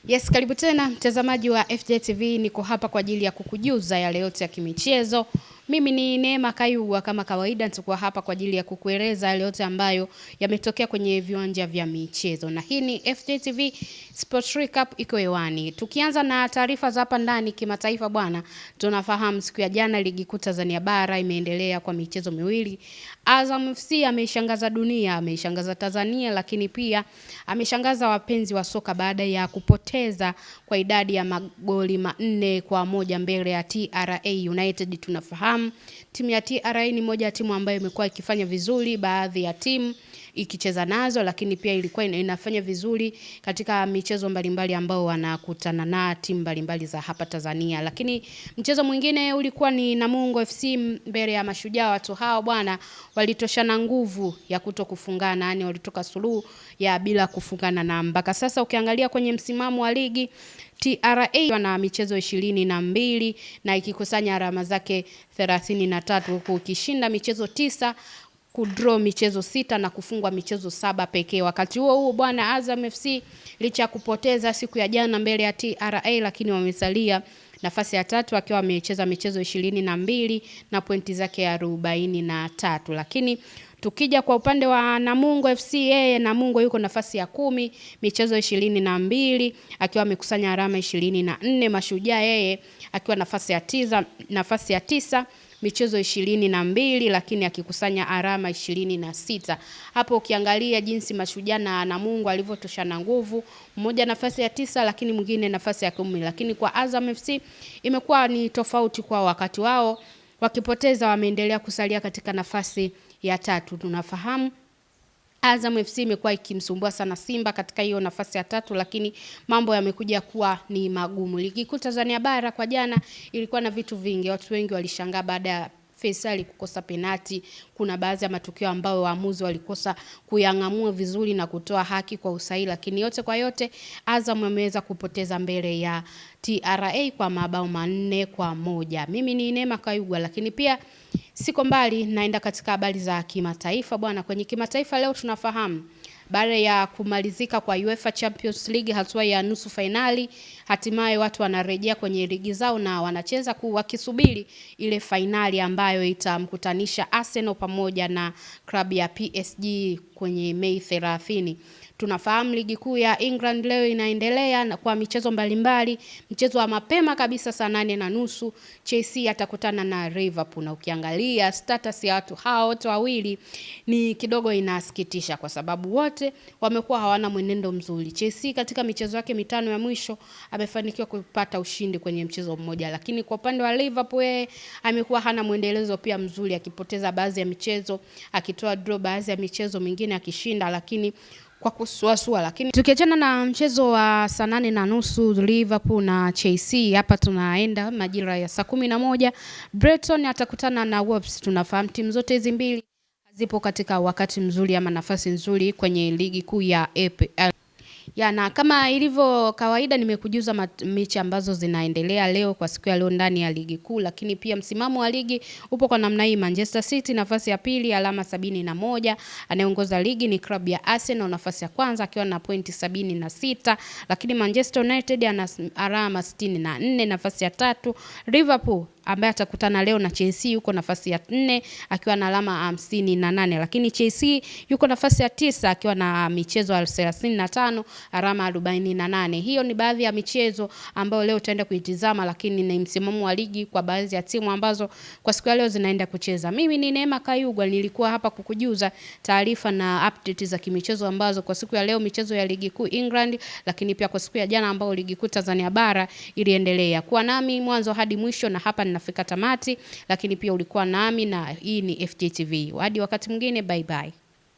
Yes, karibu tena mtazamaji wa FJ TV. Niko hapa kwa ajili ya kukujuza yale yote ya kimichezo. Mimi ni Neema Kayuwa, kama kawaida nitakuwa hapa kwa ajili ya kukueleza yale yote ambayo yametokea kwenye viwanja vya michezo. Na hii ni FJ TV Sports Recap iko hewani. Tukianza na taarifa za hapa ndani kimataifa bwana, tunafahamu siku ya jana ligi kuu Tanzania bara imeendelea kwa michezo miwili. Azam FC ameshangaza dunia, ameshangaza Tanzania, lakini pia ameshangaza wapenzi wa soka baada ya kupoteza kwa idadi ya magoli 4-1 mbele ya TRA United. Tunafahamu timu ya TRA ni moja ya timu ambayo imekuwa ikifanya vizuri baadhi ya timu ikicheza nazo, lakini pia ilikuwa inafanya vizuri katika michezo mbalimbali ambao wanakutana na timu mbalimbali za hapa Tanzania. Lakini mchezo mwingine ulikuwa ni Namungo FC mbele ya Mashujaa. Watu hao bwana walitoshana nguvu ya kutokufungana, yani walitoka suluhu ya bila kufungana, na mpaka sasa ukiangalia kwenye msimamo wa ligi TRA wana michezo 22 na ikikusanya alama zake 33, huku ukishinda michezo 9, kudraw michezo 6 na kufungwa michezo 7 pekee. Wakati huo bwana Azam FC licha ya kupoteza siku ya jana mbele ya TRA, lakini wamesalia nafasi ya 3 akiwa amecheza michezo 22 na pointi zake 43. Lakini tukija kwa upande wa Namungo FC, Namungo yuko nafasi ya 10, michezo 22 akiwa amekusanya alama 24. Mashujaa yeye akiwa nafasi ya 9 michezo 22 lakini akikusanya alama 26. Hapo ukiangalia jinsi Mashujaa na Namungo alivyotoshana nguvu, mmoja nafasi ya 9 lakini mwingine nafasi ya 10. Lakini kwa Azam FC imekuwa ni tofauti, kwa wakati wao wakipoteza wameendelea kusalia katika nafasi ya 3. Tunafahamu Azam FC imekuwa ikimsumbua sana Simba katika hiyo nafasi ya 3, lakini mambo yamekuja kuwa ni magumu. Ligi kuu Tanzania bara kwa jana ilikuwa na vitu vingi. Watu wengi walishangaa baada ya Faisal kukosa penalti. Kuna baadhi ya matukio ambayo waamuzi walikosa kuyangamua vizuri na kutoa haki kwa usahihi, lakini yote kwa yote Azam ameweza kupoteza mbele ya TRA kwa mabao 4-1. Mimi ni Neema Kayuwa, lakini pia siko mbali, naenda katika habari za kimataifa bwana. Kwenye kimataifa leo tunafahamu baada ya kumalizika kwa UEFA Champions League hatua ya nusu finali, hatimaye watu wanarejea kwenye ligi zao na wanacheza wakisubiri ile finali ambayo itamkutanisha Arsenal pamoja na klabu ya PSG kwenye Mei 30. Tunafahamu ligi kuu ya England leo inaendelea na kwa michezo mbalimbali. Mchezo wa mapema kabisa saa 8:30 Chelsea atakutana na Liverpool, na ukiangalia status ya watu hao wote wawili ni kidogo inasikitisha kwa sababu wote wamekuwa hawana mwenendo mzuri. Chelsea katika michezo yake 5 ya mwisho amefanikiwa kupata ushindi kwenye mchezo mmoja, lakini kwa upande wa Liverpool amekuwa hana mwendelezo pia mzuri, akipoteza baadhi ya michezo, akitoa draw baadhi ya michezo mingine akishinda, lakini kwa kusuasua. Lakini tukiachana na mchezo wa saa 8:30 Liverpool na Chelsea, hapa tunaenda majira ya saa 11 Brighton atakutana na Wolves. Tunafahamu timu zote hizi mbili zipo katika wakati mzuri ama nafasi nzuri kwenye ligi kuu ya EPL. Na kama ilivyo kawaida nimekujuza mechi ambazo zinaendelea leo kwa siku ya leo ndani ya ligi kuu, lakini pia msimamo wa ligi upo kwa namna hii. Manchester City nafasi ya 2 alama 71, anayeongoza ligi ni klabu ya Arsenal nafasi ya kwanza akiwa na pointi 76, lakini Manchester United ana alama 64 nafasi ya 3. Liverpool ambaye atakutana leo na Chelsea yuko nafasi ya 4 akiwa na alama 58, lakini Chelsea yuko nafasi ya 9 akiwa na michezo 35 alama 48. Hiyo ni baadhi ya michezo ambayo leo tutaenda kuitizama, lakini ni msimamo wa ligi kwa baadhi ya timu ambazo kwa siku ya leo zinaenda kucheza. Mimi ni Neema Kayuwa, nilikuwa hapa kukujuza taarifa na update za kimichezo ambazo kwa siku ya leo michezo ya ligi kuu England, lakini pia kwa siku ya jana ambao ligi kuu Tanzania bara iliendelea. Kuwa nami mwanzo hadi mwisho, na hapa ninafika tamati, lakini pia ulikuwa nami na hii ni FJ TV. Hadi wakati mwingine, bye bye.